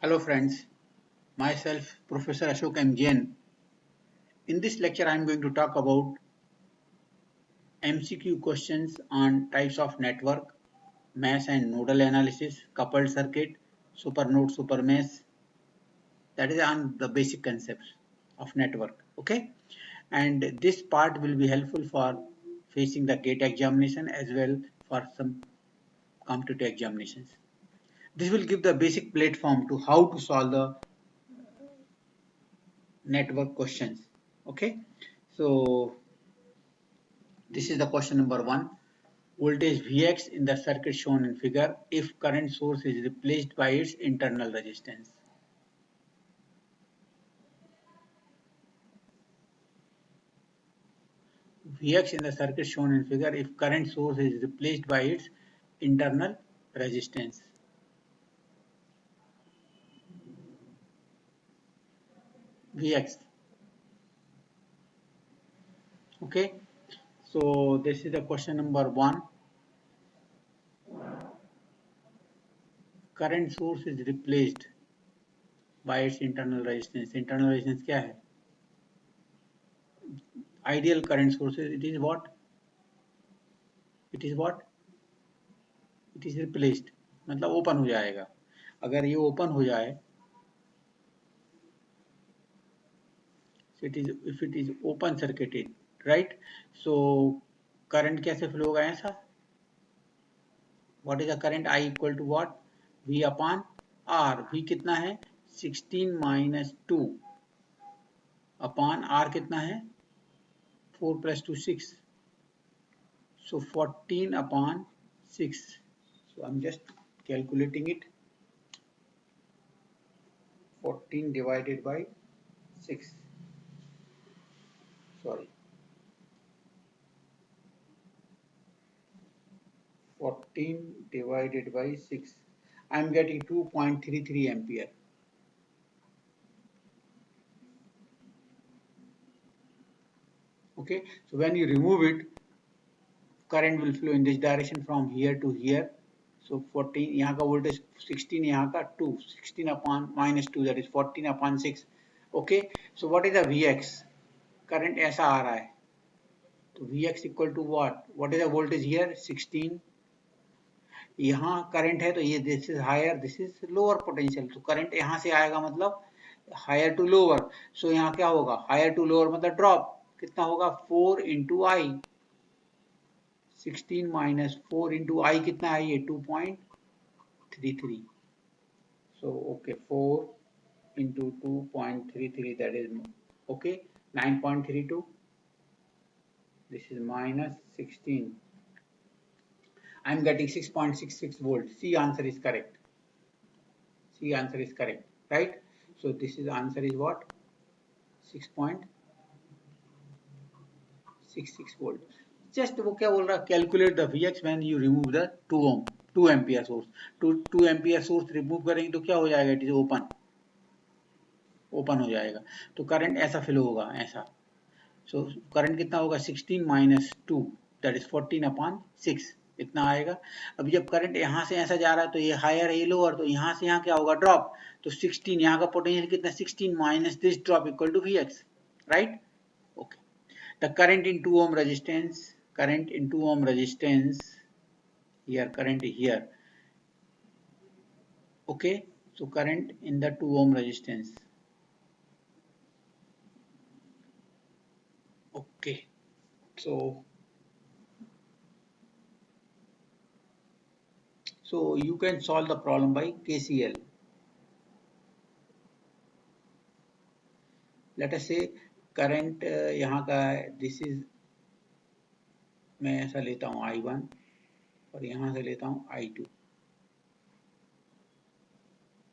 Hello friends, myself Professor Ashok M. Jain. In this lecture I am going to talk about MCQ questions on types of network, mesh and nodal analysis, coupled circuit, supernode, supermesh. That is on the basic concepts of network. Okay, and this part will be helpful for facing the GATE examination as well for some competitive examinations. This will give the basic platform to how to solve the network questions. Okay, so this is the question number 1. Voltage Vx in the circuit shown in figure if current source is replaced by its internal resistance. Vx in the circuit shown in figure if current source is replaced by its internal resistance. Vx. Okay. So this is the question number 1. Current source is replaced by its internal resistance. Internal resistance क्या है? Ideal current sources, it is what? It is what? It is replaced. मतलब open हो जाएगा. अगर ये open हो जाए, if it is open circuited, right? So current कैसे flow होगा ऐसा? What is the current? I equal to what? V upon R. V कितना है? 16 minus 2 upon R कितना है? 4 plus 2 6. So 14 upon 6. So I'm just calculating it. 14 divided by 6. Sorry. 14 divided by 6. I am getting 2.33 ampere. Okay, so when you remove it, current will flow in this direction from here to here. So 14 यहाँ का voltage 16 यहाँ का 2 16 upon minus 2 that is 14 upon 6. Okay, so what is the Vx? Current ऐसा आ रहा है तो Vx equal to what is the voltage here? 16. यहाँ current है तो ये this is higher, this is lower potential. तो करंट यहाँ से आएगा मतलब higher to lower. So यहाँ क्या होगा? Higher to lower मतलब drop कितना होगा? 4 into I. 16 minus 4 into I कितना है ये? 2.33. So okay, 4 into 2.33, that is okay, 9.32. This is minus 16. I am getting 6.66 volts. C answer is correct. C answer is correct, right? So this is answer is what? 6.66 volt. Just वो क्या बोल रहा? Calculate the Vx when you remove the 2 ohm 2 ampere source. 2 ampere source remove करेंगे तो क्या हो जाएगा? It is open हो जाएगा. तो करंट ऐसा फ्लो होगा ऐसा. सो करंट कितना होगा? 16 minus 2 that is 14 upon 6 इतना आएगा. अब जब करंट यहाँ से ऐसा जा रहा है तो ये हायर है ये लोअर, तो यहाँ से यहाँ क्या होगा? ड्रॉप. तो 16 यहाँ का पोटेंशियल कितना? 16 minus this drop equal to Vx, right? Okay. The current in 2 ohm resistance, current in 2 ohm resistance, here current here. Okay, so current in the 2 ohm resistance. Okay, so you can solve the problem by KCL. Let us say current यहाँ का this is, मैं ऐसा लेता हूँ I1 और यहाँ से लेता हूँ I2.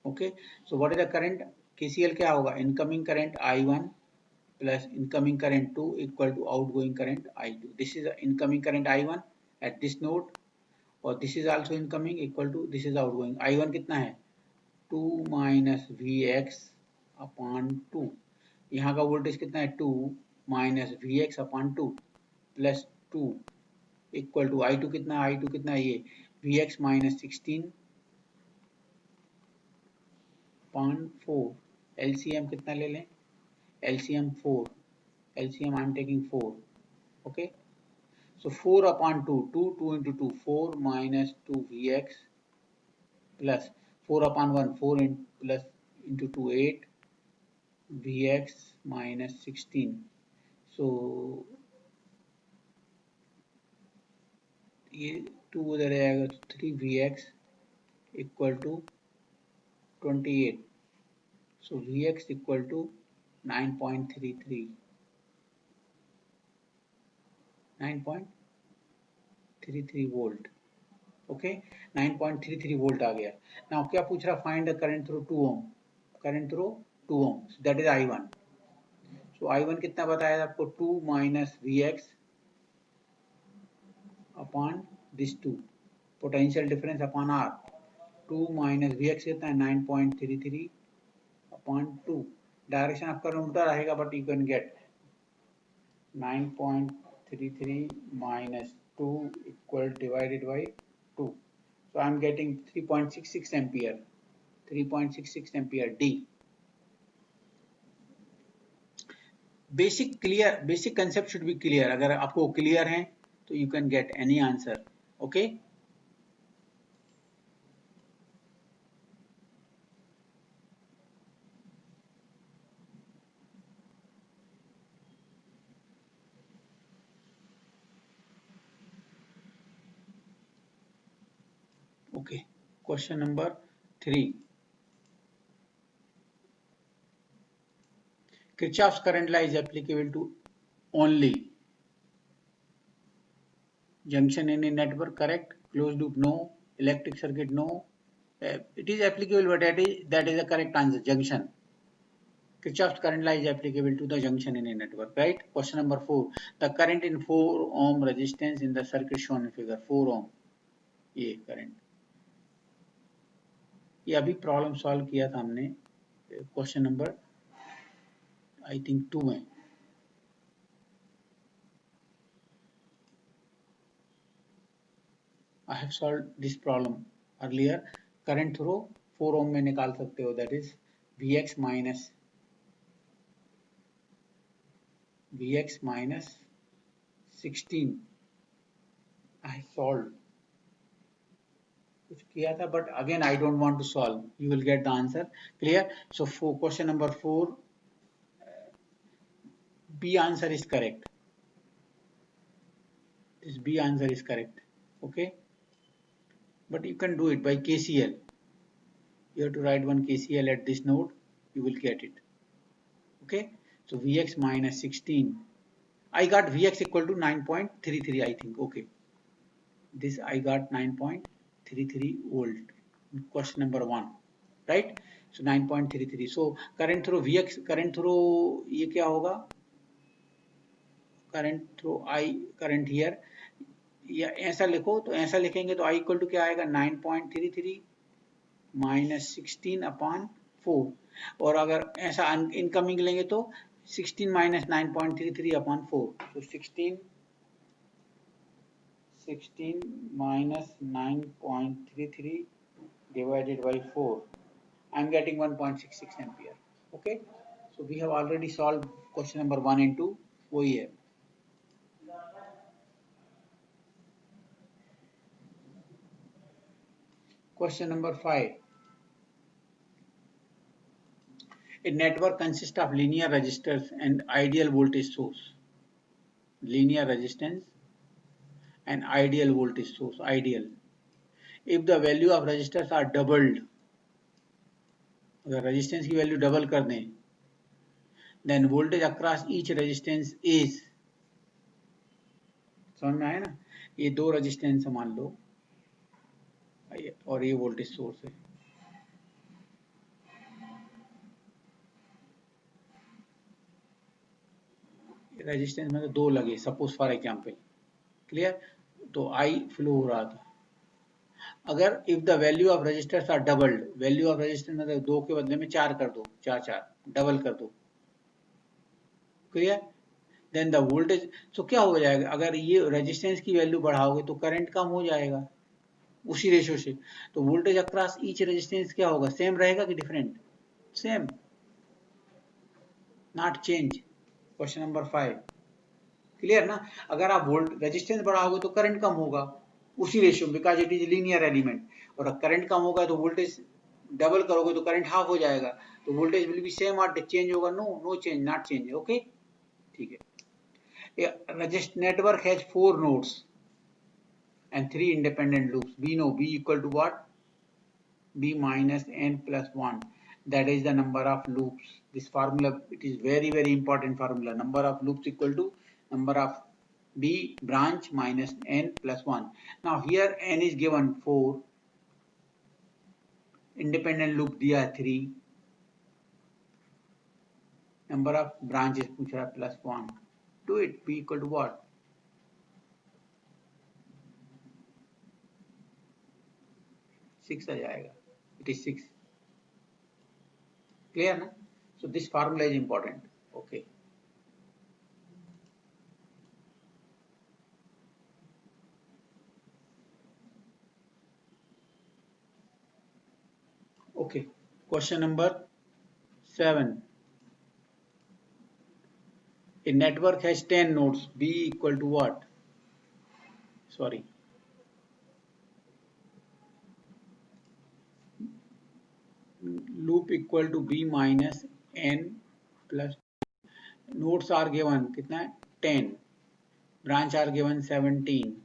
Okay, so what is the current? KCL क्या होगा? Incoming current I1 plus incoming current 2 equal to outgoing current I2. This is the incoming current I1 at this node और this is also incoming equal to this is outgoing. I1 कितना है? 2 minus Vx upon 2. यहाँ का voltage कितना है? 2 minus Vx upon 2 plus 2 equal to I2 कितना है? I2 कितना है? ये Vx minus 16 upon 4. LCM कितना ले लें? LCM 4. LCM I am taking 4. Okay. So 4 upon 2. 2 into 2. 4 minus 2 Vx plus 4 upon 1. 4 plus into 2 8. Vx minus 16. So ये 2 उधर आएगा तो 3Vx equal to 28. So Vx equal to 9.33. 9.33 volt. Okay, 9.33 volt आ गया. Now क्या पूछ रहा? Find the current through 2 ohm. Current through 2 ohm, that is I1. So I1 कितना बताया था आपको? 2 minus Vx upon this 2, potential difference upon R. 2 minus Vx कितना है? 9.33 अपॉन 2. डायरेक्शन आपका उल्टा रहेगा, but you can get 9.33 minus 2 equal divided by 2. So I am getting 3.66 ampere. 3.66 ampere D. Basic clear, basic concept should be clear. अगर आपको clear है तो you can get any answer. Okay. Okay. Question number 3. Kirchhoff's current law is applicable to only junction in a network, correct? Closed loop, no. Electric circuit, no. It is applicable, but that is the correct answer. Junction. Kirchhoff's current law is applicable to the junction in a network, right? Question number 4. The current in 4 ohm resistance in the circuit shown in figure. 4 ohm. ये current. ये अभी problem solve किया था हमने question number I think 2 में. I have solved this problem earlier. Current through 4 ओम में निकाल सकते हो, that is Vx minus 16. I have solved. कुछ किया था, but again I don't want to solve. You will get the answer. Clear? So for question number 4, B answer is correct. This B answer is correct. Okay, but you can do it by KCL. You have to write one KCL at this node. You will get it. Okay, so Vx minus 16. I got Vx equal to 9.33. I think. Okay, this I got 9.33 volt. Question number 1, right? So 9.33. So current through Vx, current through ये क्या होगा? Current through I, current here. या ऐसा लिखो तो ऐसा लिखेंगे तो I इक्वल टू क्या आएगा? 9.33 माइनस 16 अपॉन 4. और अगर ऐसा इनकमिंग लेंगे तो 16 माइनस 9.33 अपॉन 4. तो 16 minus 9.33 divided by 4. I am getting 1.66 ampere. Okay, so we have already solved question number 1 and 2. वही है. Question number 5. A network consists of linear resistors and ideal voltage source. Linear resistance and ideal voltage source. Ideal. If the value of resistors are doubled, अगर resistance की value double कर दें, then voltage across each resistance is, समझ में आया ना? ये 2 resistance मान लो और ये voltage source है. रेजिस्टेंस में तो 2 लगे, सपोज फॉर एग्जांपल. क्लियर? तो I फ्लो हो रहा था. अगर if the value of resistors are doubled, value of resistance मतलब 2 के बदले में 4 कर दो, 4 डबल कर दो. क्लियर? देन द वोल्टेज, सो क्या हो जाएगा? अगर ये रेजिस्टेंस की वैल्यू बढ़ाओगे तो करंट कम हो जाएगा उसी रेशियो से. तो वोल्टेज अक्रॉस ईच रेजिस्टेंस क्या होगा? सेम रहेगा कि different? same, not change. Question number 5. Clear ना? अगर आप वोल्ट रेजिस्टेंस बढ़ाओगे तो करंट कम होगा उसी रेशियो में, because it is linear element, और करंट कम होगा तो वोल्टेज डबल करोगे तो करंट हाफ हो जाएगा, तो वोल्टेज विल बी सेम और चेंज होगा? No, no change, not change. Okay, ठीक है. Network has 4 nodes and 3 independent loops. We know B equal to what? B minus n plus 1. That is the number of loops. This formula, it is very, very important formula. Number of loops equal to number of B branch minus n plus 1. Now here n is given 4. Independent loop दिया 3. Number of branches पूछ रहा है plus 1. Do it. B equal to what? 6 आ जाएगा. It is 6. Clear na? So this formula is important. Okay. Okay. Question number 7. A network has 10 nodes. B equal to what? Sorry. Loop equal to B minus n plus. Nodes are given कितना है? 10. Branch are given 17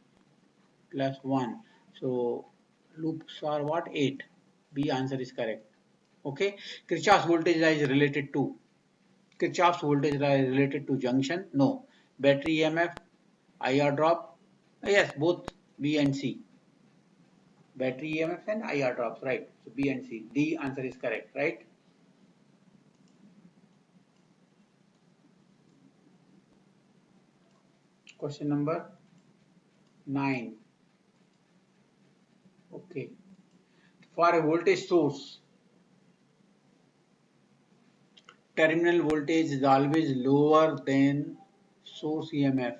plus 1. So loops are what? 8. B answer is correct. Okay. Kirchhoff's voltage law is related to. Kirchhoff's voltage law is related to junction? No. Battery EMF, IR drop? Yes, both B and C. Battery EMF and IR drops, right? So B and C. D answer is correct, right? Question number 9. Okay. For a voltage source, terminal voltage is always lower than source EMF.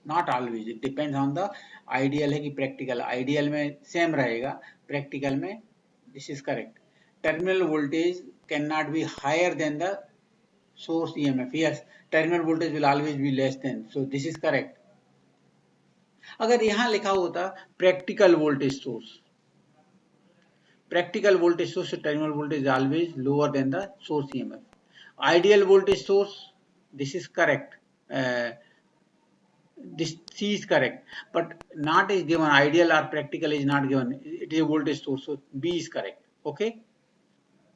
Not always. It depends on the ideal है कि practical. Ideal में same रहेगा. Practical में this is correct. Terminal voltage cannot be higher than the source EMF. Yes, terminal voltage will always be less than. So this is correct. अगर यहाँ लिखा होता practical voltage source, practical voltage source terminal voltage is always lower than the source EMF. Ideal voltage source, this is correct. This C is correct, but not is given. Ideal or practical is not given. It is a voltage source, so B is correct. Okay.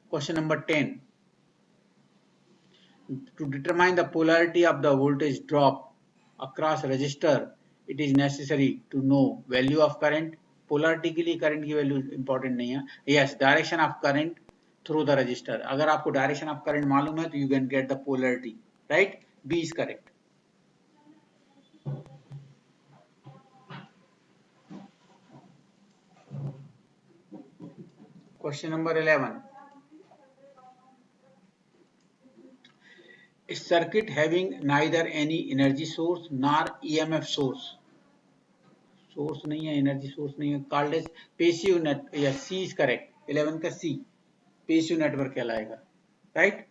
Question number 10. To determine the polarity of the voltage drop across resistor, it is necessary to know value of current. Polarity के लिए current की value important नहीं है. Yes, direction of current through the resistor. अगर आपको direction of current मालूम है तो you can get the polarity, right? B is correct. Question number 11. A circuit having neither any energy source nor EMF source. Source नहीं है, energy source नहीं है, called as passive net. या सी is correct. 11 का सी passive network कहलाएगा, right?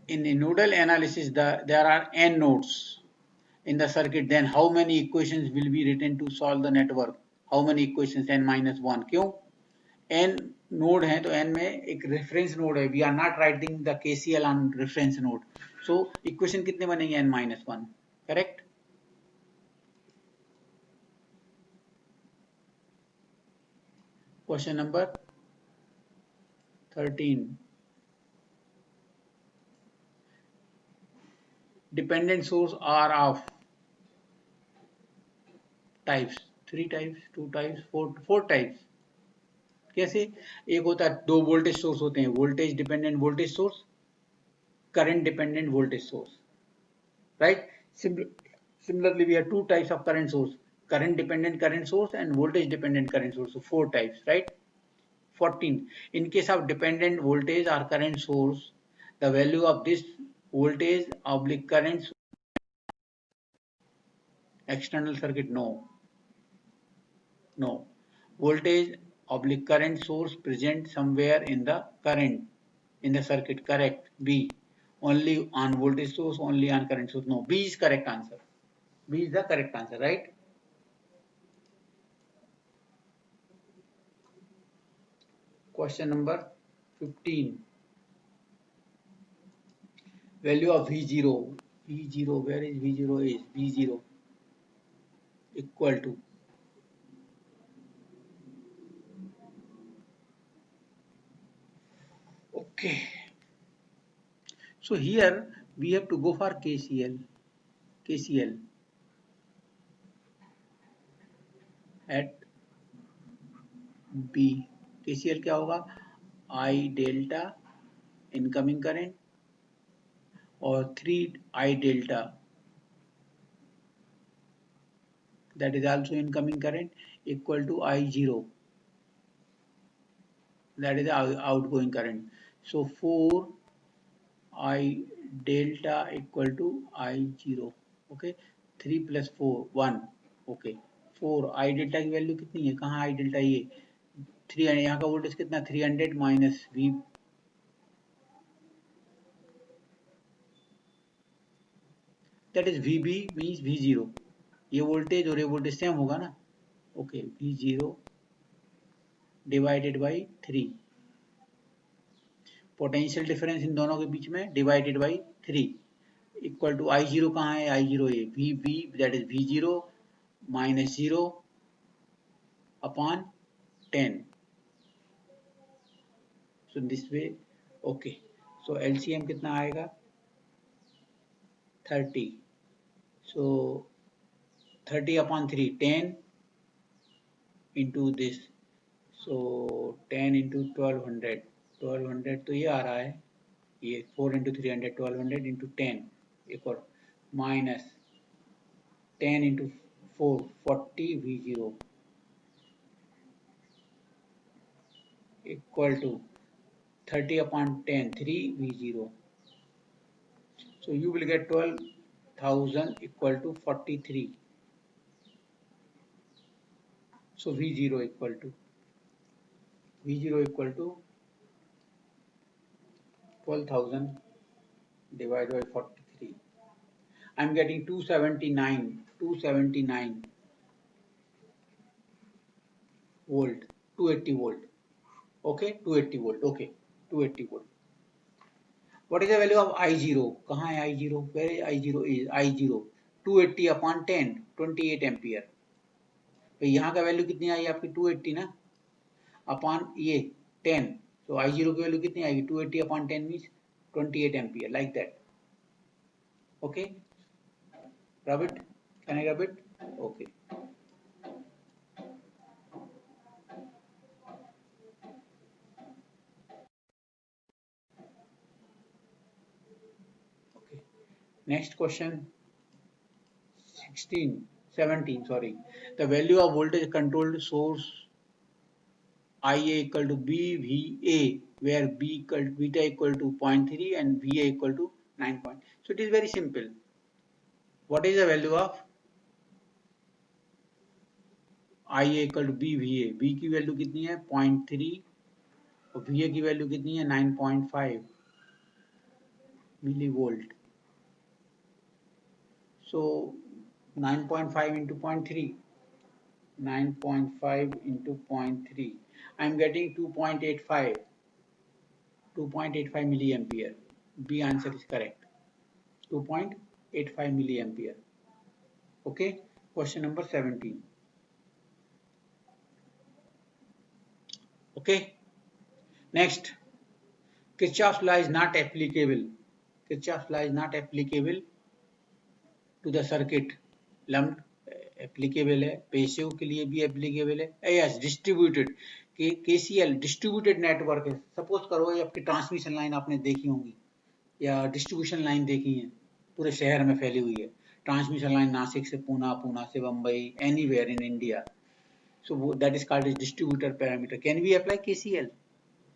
In a nodal analysis, there are n nodes in the circuit. Then how many equations will be written to solve the network? How many equations? n minus 1. क्यों? n node है तो n में एक reference node है. We are not writing the KCL on reference node. So equation कितने बनेंगे? n minus 1. Correct. Question number 13. Dependent source are of types. 3 types, 2 types, 4 types. कैसे? एक होता है, 2 वोल्टेज सोर्स होते हैं, voltage dependent voltage source, current dependent voltage source, right? Similarly, we have 2 types of current source, current dependent current source and voltage dependent current source. So 4 types, right? 14. In case of dependent voltage or current source, the value of this voltage oblique current external circuit, no. Voltage oblique current source present somewhere in the circuit. Correct. B. Only on voltage source, only on current source. No. B is correct answer. B is the correct answer, right? Question number 15. Value of V0. V0, where is V0 is? V0 equal to, okay. So here we have to go for KCL. KCL at B. KCL क्या होगा? I delta incoming current और 3I delta, that is also incoming current, equal to I0, that is outgoing current. So 4I delta equal to I0. Okay, 3 plus 4 1. Okay, 4 I delta की value कितनी है? कहाँ I delta? ये 3, यहाँ का voltage कितना? 300 minus V, that is VB means V0. ये voltage और ये वोल्टेज सेम होगा ना? Okay, V0 divided by 3, potential difference in दोनों के बीच में divided by 3 equal to I0 कहाँ है? I0 ये VB, that is V0 minus 0 upon 10. So this way, okay. So LCM कितना आएगा? 30. So 30 upon 3, 10 into this. So 10 into 1200. 1200 तो ये आ रहा है, ये 4 into 300, 1200 into 10, एक और minus 10 into 4, 40 V0 equal to 30 upon 10, 3 V0. So you will get 12,000 equal to 43. So V0 equal to 12,000 divided by 43. I am getting 279 volt, 280 volt. Okay, 280 volt. Okay, 280 volt. What is the value of I0? कहाँ है I0? Where is I0? Is I0 280 upon 10, 28 ampere. तो यहाँ का value कितनी आई आपकी? 280 ना, upon ये 10. तो I0 की वैल्यू कितनी आएगी? 280 upon 10 means 28 ampere, like that. Okay, rub it. Can I rub it? Okay. Okay. Next question. 17. Sorry. The value of voltage controlled source IA equal to BVA, where beta equal to 0.3 and VA equal to 9 point. So it is very simple. What is the value of IA equal to BVA? B की value कितनी है? 0.3 और VA की value कितनी है? 9.5 millivolt. So 9.5 into 0.3, 9.5 into 0.3. I am getting 2.85 milliampere. B answer is correct. 2.85 milliampere. Okay. Question number 17. Okay. Next. Kirchhoff's law is not applicable. Kirchhoff's law is not applicable to the circuit. Lumped applicable है, passive के लिए भी applicable है. Yes, distributed. KCL distributed network है. Suppose करो ये आपकी transmission line आपने देखी होंगी या डिस्ट्रीब्यूशन लाइन देखी है, पूरे शहर में फैली हुई है. ट्रांसमिशन लाइन नासिक से पूना, पूना से Bombay, anywhere in India. So that is called as distributor parameter. Can we apply KCL?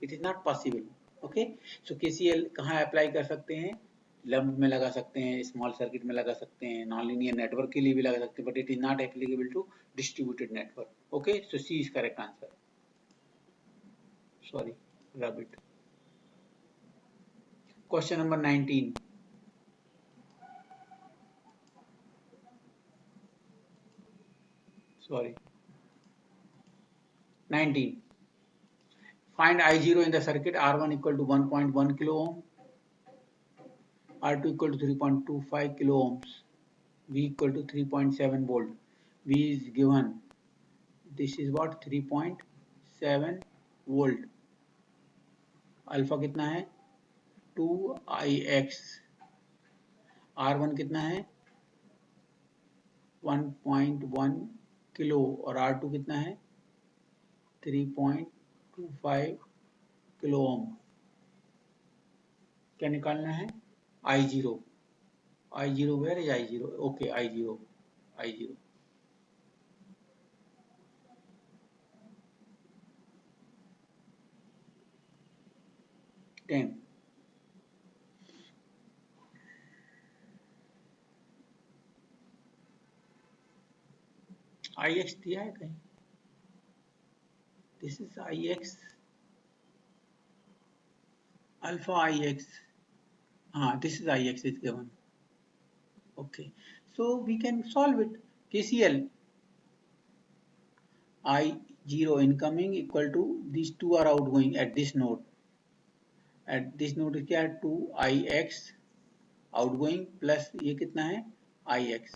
It is not possible. Okay. So KCL कहाँ अप्लाई कर सकते हैं? लम्प में लगा सकते हैं, स्मॉल सर्किट में लगा सकते हैं, नॉन लीनियर नेटवर्क के लिए भी लगा सकते हैं, but it is not applicable to distributed network. Okay, so C is correct answer. sorry, rub it. Question number 19. Sorry, 19. Find I0 in the circuit R1 equal to 1.1 kilo ohm, R2 equal to 3.25 kilo ohms, V equal to 3.7 volt. V is given. This is what 3.7 volt. Alpha कितना है 2ix. R1 कितना है 1.1 kilo और R2 कितना है 3.25 kilo ohm. क्या निकालना है I0. I0 where is I0? Okay, I0. 10. Ix दिया है कहीं. This is Ix. Alpha Ix. This is Ix is given. Okay, so we can solve it. KCL. I0 incoming equal to these two are outgoing at this node. At this node क्या है 2ix outgoing plus ये कितना है ix.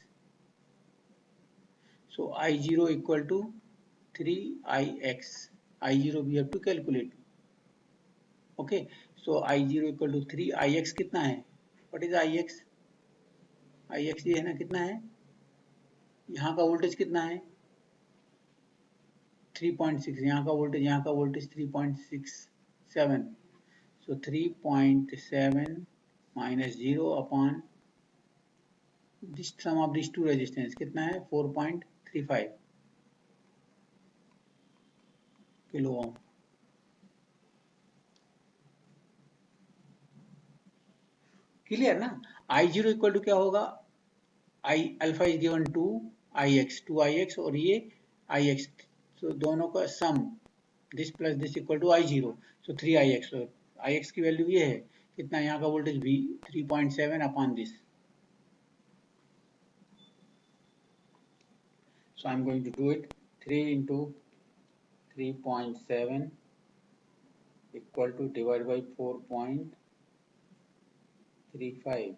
So I0 equal to 3ix. I0 we have to calculate. Okay, so I0 equal to 3. Ix कितना है? What is Ix? Ix ये है ना कितना है? यहाँ का वोल्टेज कितना है? 3.6. यहाँ का voltage 3.67. So 3.7 minus 0 upon this sum of these two resistance कितना है 4.35 किलो ओम. क्लियर ना. I0 इक्वल टू क्या होगा I alpha is given 2ix और ये ix. So दोनों का sum this plus this equal to I0. So 3ix. So ix की वैल्यू ये है कितना यहाँ का voltage V 3.7 upon this. So I'm going to do it. 3 into 3.7 equal to divided by 4.35.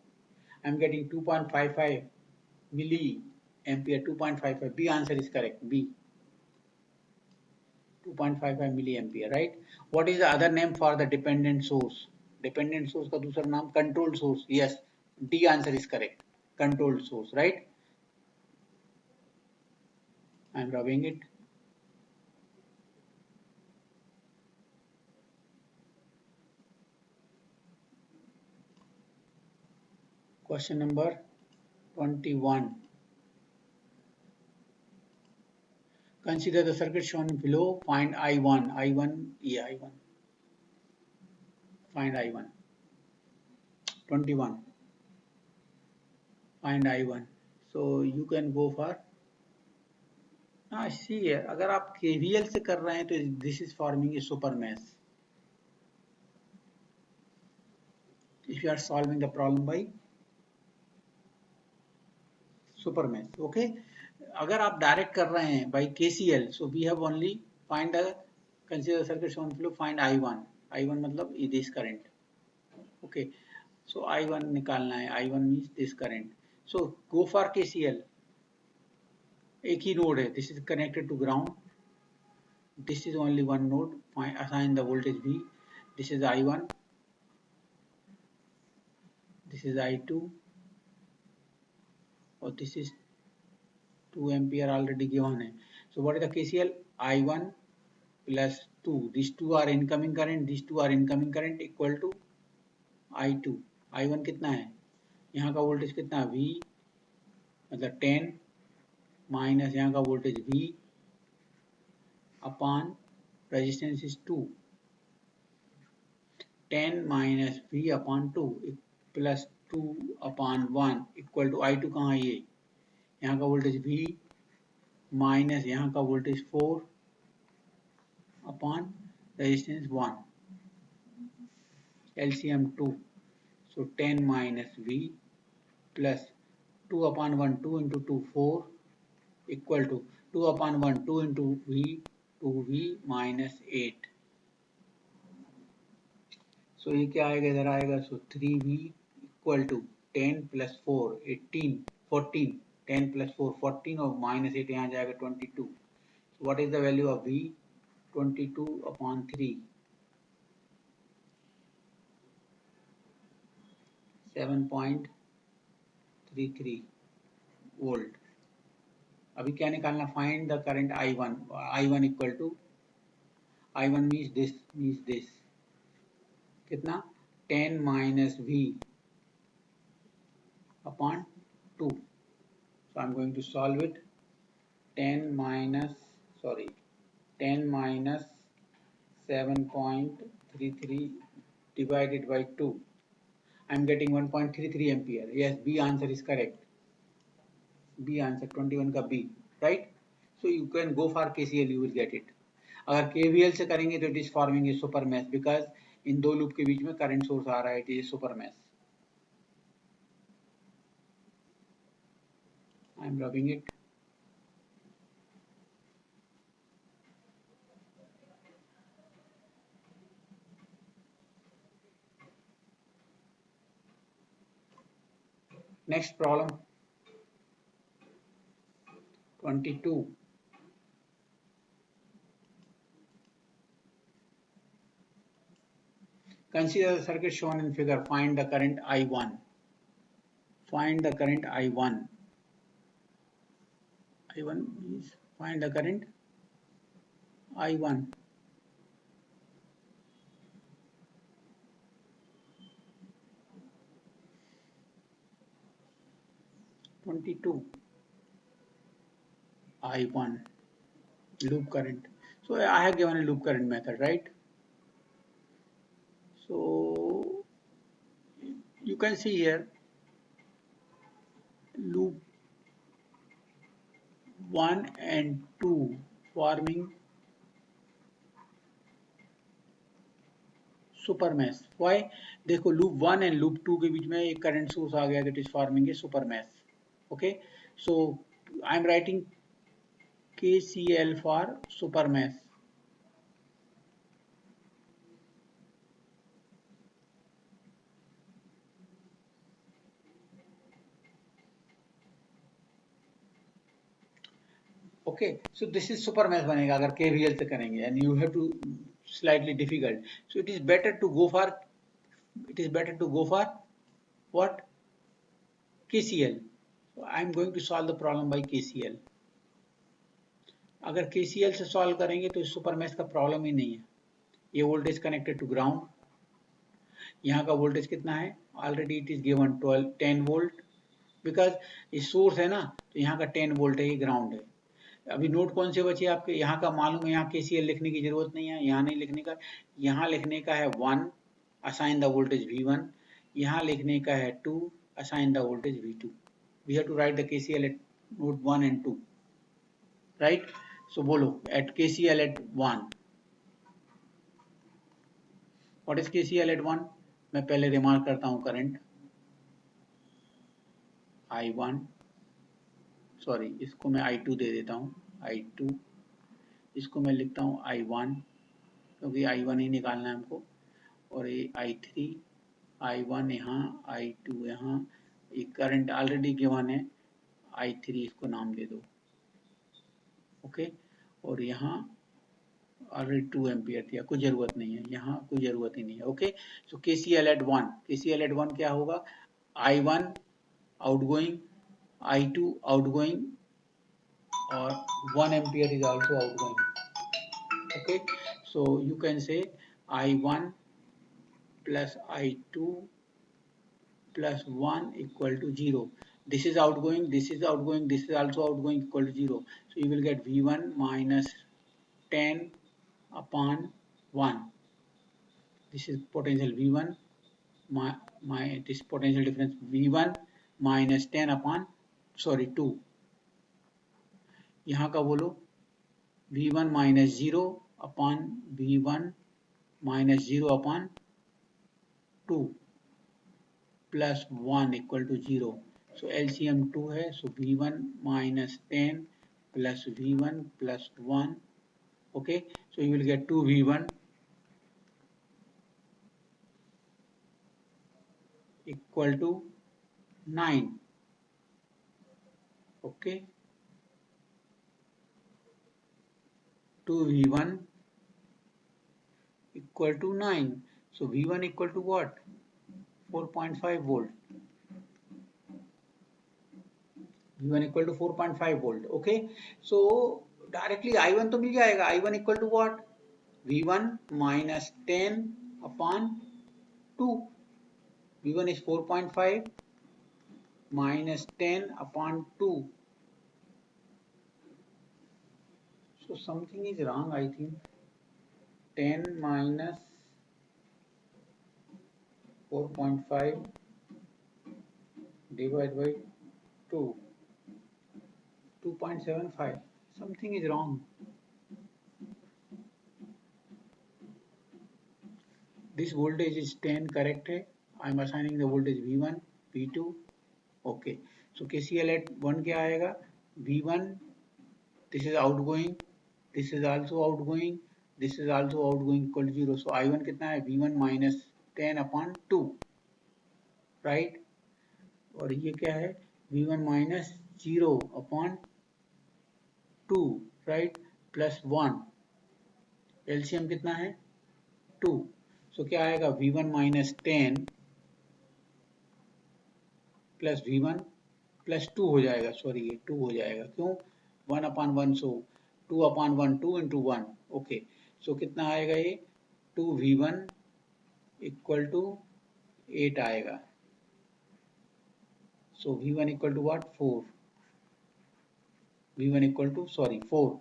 I'm getting 2.55 milliampere. 2.55. B answer is correct. B. 2.55 milliampere, right? What is the other name for the dependent source? Dependent source का दूसरा नाम controlled source. Yes, D answer is correct. Controlled source, right? I'm rubbing it. Question number 21. Consider the circuit shown below. Find I1. I1. Find I1. 21. Find I1. So you can go for. See here. अगर आप KVL से कर रहे हैं तो this is forming a super mesh. If you are solving the problem by super mesh, okay. अगर आप direct कर रहे हैं by KCL, so we have only find the consider the circuit shown below. Find I1. I1 मतलब this current. Okay. So I1 निकालना है. I1 means this current. So go for KCL. एक ही node है. This is connected to ground. This is only one node. Assign the voltage V. This is I1. This is I2. Or this is 2 ampere already given है. So what is the KCL? I1 plus 2. These two are incoming current. These two are incoming current equal to I2. I1 कितना है? यहाँ का voltage कितना है? V मतलब 10 minus यहाँ का voltage V upon resistance is 2. 10 minus V upon 2 plus 2 upon 1 equal to I2 कहाँ है ये? यहाँ का वोल्टेज V माइनस यहाँ का voltage 4 upon resistance 1, LCM 2. So 10 minus V plus 2 upon 1, 2 into 2, 4 equal to 2 upon 1, 2 into V, 2V minus 8. So ये क्या आएगा, इधर आएगा, so 3V equal to 10 plus 4, 18, 14, 10 plus 4, 14 और minus 8 यहाँ जाएगा 22. So what is the value of V? 22 upon 3, 7.33 volt. अभी क्या निकालना, find the current I1. I1 equal to, I1 means this कितना, 10 minus V upon 2. So I'm going to solve it. 10 minus 7.33 divided by 2. I'm getting 1.33 ampere. Yes, B answer is correct. B answer 21 का B, right? So you can go for KCL, you will get it. अगर KVL से करेंगे तो it is forming a super mesh because इन दो loop के बीच में current source आ रहा है, it is super mesh. I am rubbing it. Next problem, 22. Consider the circuit shown in figure. Find the current I1. Find the current I1. I1 means find the current I1. I1 loop current. So I have given a loop current method, right? So you can see here loop 1 and 2 forming super mesh. Why, देखो loop 1 and loop 2 के बीच में एक current source आ गया, that is forming a super mesh. Okay, so I am writing KCL for super mesh. Okay, so this is super mesh बनेगा अगर KVL से करेंगे, and you have to slightly difficult. So it is better to go for what? KCL. So I am going to solve the problem by KCL. अगर KCL से solve करेंगे तो super mash का problem ही नहीं है. ये वोल्टेज कनेक्टेड टू ग्राउंड, यहाँ का वोल्टेज कितना है, already it is given 10 volt, because ये सोर्स है ना, तो यहाँ का 10 वोल्ट है, ये ग्राउंड है. अभी नोट कौन से बचे आपके, यहाँ का मालूम है, यहाँ KCL लिखने की जरूरत नहीं है, यहाँ नहीं लिखने का. यहाँ लिखने का है 1, असाइन द वोल्टेज V1. यहाँ लिखने का है 2, assign the voltage V2. We have to write the KCL at node 1 and 2, right. So बोलो at KCL at 1. What is KCL at 1? मैं पहले रिमार्क करता हूँ करंट I1, सॉरी इसको मैं I2 दे देता हूँ, I2. इसको मैं लिखता हूँ I1 क्योंकि I1 ही निकालना है हमको, और ये I3, I1 यहाँ, I2 यहाँ. ये करंट ऑलरेडी गिवन है, I3 इसको नाम दे दो. ओके, और यहाँ ऑलरेडी 2 एम्पियर थी, कोई जरूरत नहीं है, यहाँ कोई जरूरत ही नहीं है. Okay, so KCL at 1. KCL at 1 क्या होगा, I1 आउटगोइंग, I2 आउटगोइंग, और 1 ampere is also outgoing. Okay, so you can say I1 plus I2 plus 1 equal to 0. This is outgoing, this is outgoing, this is also outgoing, equal to 0. So you will get V1 minus 10 upon 1. This is potential V1, this potential difference V1 minus 10 upon 2. यहाँ का बोलो V1 minus 0 upon V1 minus 0 upon 2 plus 1 equal to 0. So LCM 2 है, so V1 minus 10 plus V1 plus 1. Okay, so you will get 2V1 equal to 9. Okay, 2V1 equal to 9. So V1 equal to what? 4.5 volt. V1 equal to 4.5 volt. Okay, so directly I1 तो मिल जाएगा. I1 equal to what? V1 minus 10 upon 2. V1 is 4.5 minus 10 upon 2. So something is wrong, I think. 10 minus 4.5 divided by 2. 2.75. Something is wrong. This voltage is 10, correct है. I am assigning the voltage V1, V2. Okay. So KCL at 1 क्या आएगा? V1, this is outgoing, this is also outgoing, this is also outgoing equal to 0. So I1 कितना है? V1 minus 10 upon 2. Right? और ये क्या है? V1 minus 0 upon 2. Right? Plus 1. LCM कितना है? 2. So क्या आएगा? V1 minus 10 plus V1 plus 2 हो जाएगा. सॉरी, ये 2 हो जाएगा. क्यों? 1 upon 1, so 2 upon 1, 2 into 1. Okay, so कितना आएगा ये? 2V1 इक्वल टू 8 आएगा. So V1 equal to what? 4. V1 equal to 4.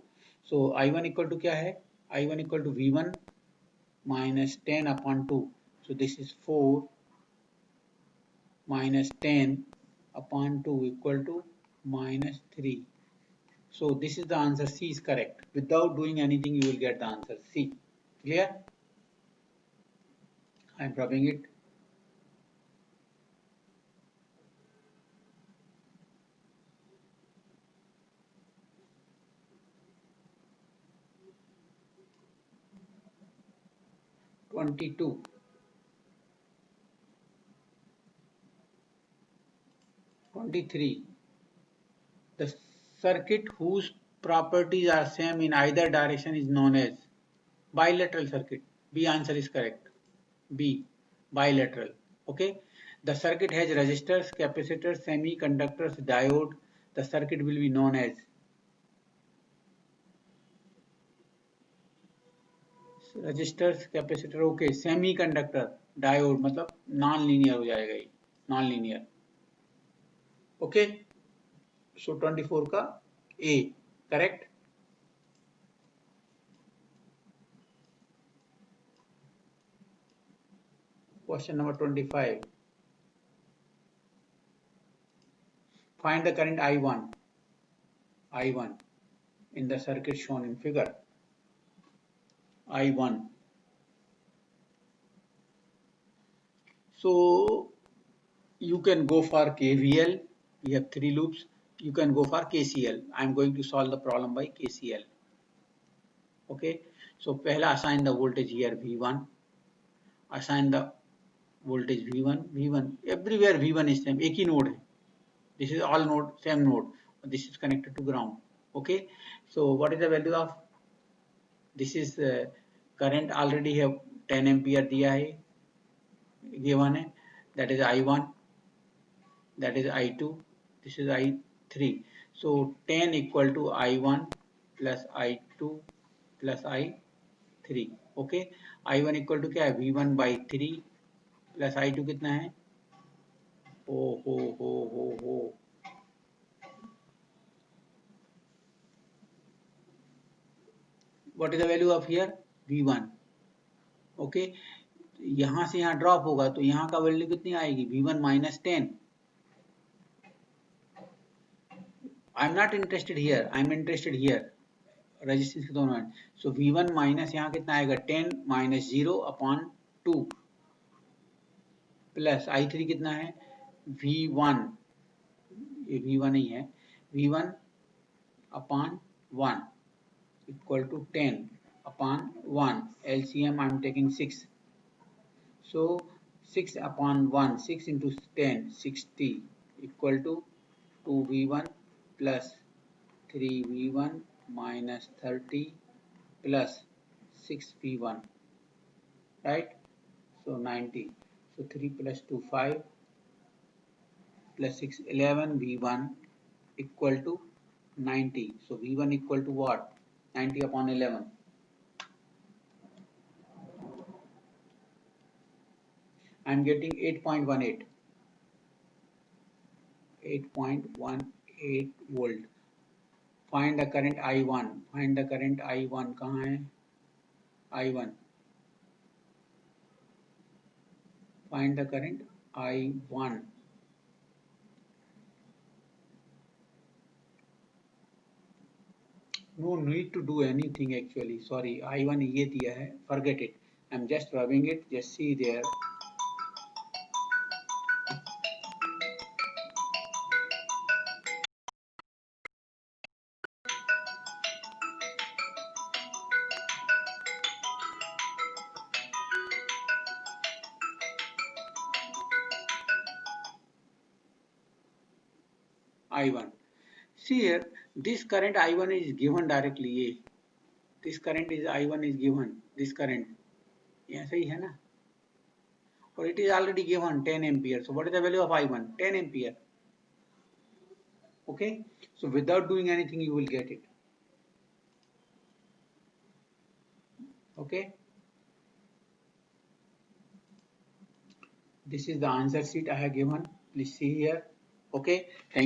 So I1 equal to क्या है? I1 equal to V1 minus 10 upon 2. So this is 4 minus 10 upon 2 equal to minus 3. So this is the answer. C is correct. Without doing anything, you will get the answer C. Clear? I am rubbing it. (22). 23. The circuit whose properties are same in either direction is known as bilateral circuit. B answer is correct. B, bilateral. Okay. The circuit has resistors, capacitors, semiconductors, diode. The circuit will be known as resistors, capacitor. Okay. Semiconductor, diode मतलब non-linear हो जाएगा ये. Non-linear. Okay. So 24 का A correct. Question number 25. Find the current I1 in the circuit shown in figure. I1. So you can go for KVL. We have 3 loops. You can go for KCL. I am going to solve the problem by KCL. Okay. So पहला assign the voltage here V1. Assign the voltage V1. Everywhere V1 is same. एक ही node है. This is all node, same node. This is connected to ground. Okay. So what is the value of this? Is current already have 10 ampere दिया है, given है. That is I1. That is I2. This is I3. So 10 equal to I1 plus I2 plus I3. Okay. I1 equal to क्या है? V1 by 3 plus I2 कितना है? हो. What is the value of here? V1. Okay. यहाँ से यहाँ drop होगा तो यहाँ का वैल्यू कितनी आएगी? V1 minus 10. I am not interested here. I am interested here. Resistance के दोनों एंड। सो V1 माइनस यहाँ कितना आएगा 10 माइनस 0 अपॉन 2 प्लस I3 कितना है V1, ये V1 ही है, V1 upon 1 equal to 10 upon 1, LCM I am taking 6, so 6 upon 1, 6 into 10, 60 equal to 2V1 plus 3V1 minus 30 plus 6V1, right? So 90, so 3 plus 2 5 plus 6 11, V1 equal to 90, so V1 equal to what? 90 upon 11, I am getting 8.18 volt. Find the current I1, find the current I1, कहाँ है I1, find the current I1, no need to do anything actually, sorry, I1 ये दिया है, forget it, I am just rubbing it, just see there. I1, see here, this current I1 is given directly, this current is I1 is given, this current, ऐसा ही है ना, or it is already given 10 ampere, so what is the value of I1? 10 ampere, okay, so without doing anything you will get it, okay. This is the answer sheet I have given, please see here, okay. Thank you.